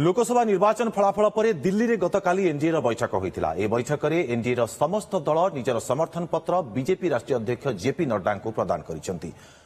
लोकसभा निर्वाचन फलाफल पर दिल्ली में गतकाली एनडीए बैठक होता। ए बैठक में एनडीए समस्त दल निजर समर्थन पत्र बीजेपी राष्ट्रीय अध्यक्ष जेपी नड्डा को प्रदान कर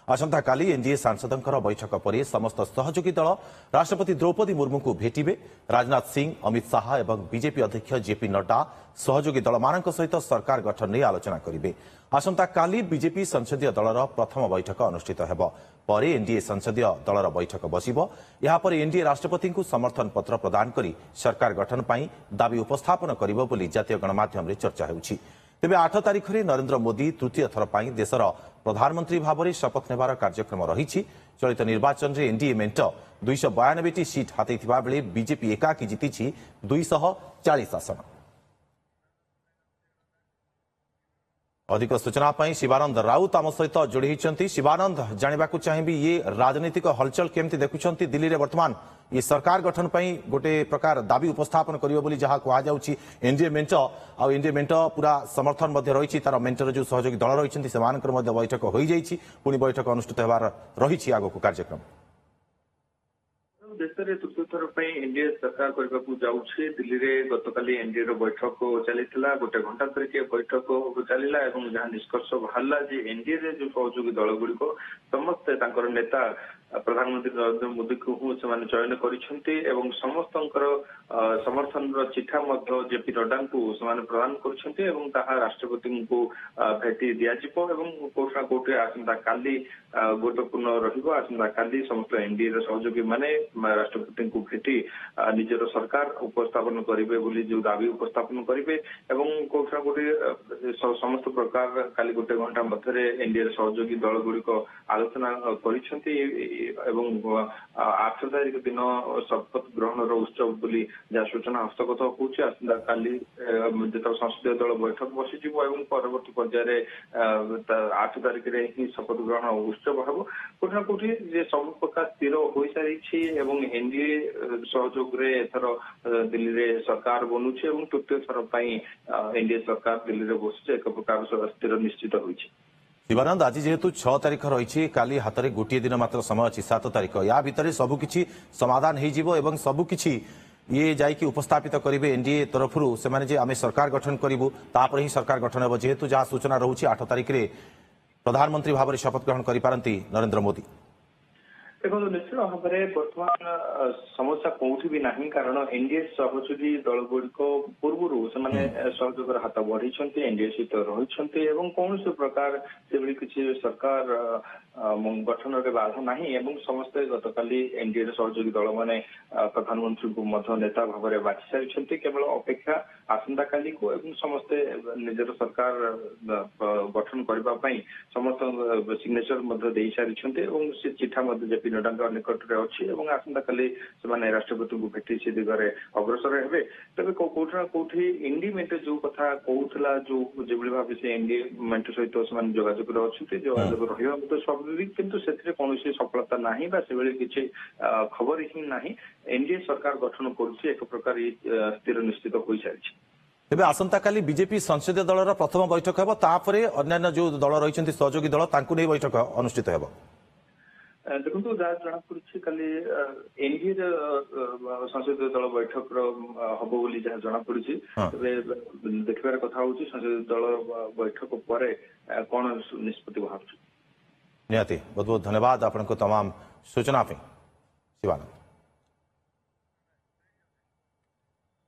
आसंताकाली एनडीए सांसदों बैठक पर समस्त सहयोगी दल राष्ट्रपति द्रौपदी मुर्मू को भेटिबे। राजनाथ सिंह, अमित शाह और बीजेपी अध्यक्ष जेपी नड्डा सहयोगी दल मान सहित सरकार गठन नहीं आलोचना करेंगे। आसंताकाली बीजेपी संसदीय दलर प्रथम बैठक अनुष्ठित होब पर एनडीए संसदीय दलर बैठक बसिब। यापर एनडीए राष्ट्रपति को समर्थन पत्र प्रदान कर सरकार गठन पर दाबी उपस्थापन करिब बोली जातीय गणमाध्यम चर्चा होउछि। तेबे 8 तारिख में नरेंद्र मोदी तृतीय थर पर देशर प्रधानमंत्री भाव में शपथ नेबार कार्यक्रम रही। चलित निर्वाचन में एनडीए मेंट 292 सीट हाथी बेले बीजेपी एकाकी जीति 240 आसन। अधिक सूचना शिवानंद राउत आम सहित जोड़ी होती। शिवानंद, जानवा चाहिए ये राजनीतिक हलचल केमती देखुंत दिल्ली में वर्तमान ये सरकार गठन पर गोटे प्रकार दाबी उपस्थापन करियो जहाँ कहुच्छी। एनडीए मेंट आ एनडीए मेंट पूरा समर्थन रही तार मेंटर जो सहयोगी दल रही से बैठक हो जाइए। पुणी बैठक अनुष्ठित होवार रही आगक कार्यक्रम। देश में तृतीय थर पर एनडीए सरकार करने को जाऊँगी। दिल्ली में गतकाली एनडीए बैठक चली गोटे घंटा धरिक बैठक चलला और जहाँ निष्कर्ष बाहर जे एनडीए जो सहयोगी दल गुड़िक समस्ते नेता प्रधानमंत्री नरेंद्र मोदी को चयन कर समस्त समर्थन चिठा जेपी नड्डा को प्रदान कर राष्ट्रपति को भेटी दिज्ना कौटे आसंता काली गुरुत्वपूर्ण रही। समस्त एनडीए सहयोगी माने राष्ट्रपति को भेटी निजर सरकार उपस्थापन करेंगे जो दाबी उपस्थापन करेंगे कौटना कौटे समस्त प्रकार काली गोटे घंटा मध्य एनडीए सहयोगी दल गुड़िक आलोचना कर 8 तारिख दिन शपथ ग्रहण उत्सव बोली जहाँ सूचना हस्तगत होती। आसंता काली जो संसदीय दल बैठक बसीज परवर्ती पर्यायर 8 तारिख में ही शपथ ग्रहण उत्सव हम कौटना कौटी सब प्रकार स्थिर हो सारी एनडीए सहयोग एथर दिल्ली में सरकार बनूची और तृतीय थर पर एनडीए सरकार दिल्ली में बसुचे एक प्रकार स्थिर निश्चित होती। शिवानंद, आज जेहेतु 6 तारिख रही काली हाथ में गोटे दिन मात्र समय अच्छी 7 तारिख या भितर सबकि समाधान हो सबकि ये जाकि उपस्थापित करेंगे एनडीए तरफ से आम सरकार गठन करूँ तापर ही सरकार गठन हो जेहेतु जहाँ सूचना रही 8 तारिख में प्रधानमंत्री भाव में शपथ ग्रहण करें नरेंद्र मोदी। देखो निश्चित भाव में बर्तमान समस्या कौटी भी नहीं कारण एनडीए सहयोगी दल गुड़िक पूर्व से सहयोग हाथ बढ़ी एनडीए सहित रही कौन प्रकार से किसी सरकार गठन में बाधा नहीं समस्ते गतकाली एनडीए सहयोगी दल मैंने प्रधानमंत्री को नेता भाव में बाछि सारी केवल अपेक्षा आसंता काली को समस्ते निजर सरकार गठन करने समस्त सिग्नेचर दे सारी चिठा जेपी नड्डा निकट में अच्छी आसंता काली से राष्ट्रपति को भेटी से दिगरे अग्रसर हे। तेज कौटना कौटी एनडीए मेंट जो कथा कहला जो भाव से एनडीए मेंट सहित जोगाजोग अच्छा जोगाजोग रहा स्वाभाविक किंतु से कौन सफलता नहीं किसी खबर ही ना एनडीए सरकार गठन कर एक प्रकार स्थिर निश्चित हो सारी। तेज आसंता काली बीजेपी संसदीय दलर प्रथम बैठक हो अन्य जो दल रही सहयोगी दल नहीं बैठक अनुष्ठित हो। देखो जहाँ जना पड़ी खाली एनडीए संसदीय दल बैठक हम बोली जहाँ जना पड़ी देखार कथा हूँ संसदीय दल बैठक पर कौन निष्पत्ति बाहर। निहाती बहुत बहुत धन्यवाद आपको तमाम सूचना शिवानंद।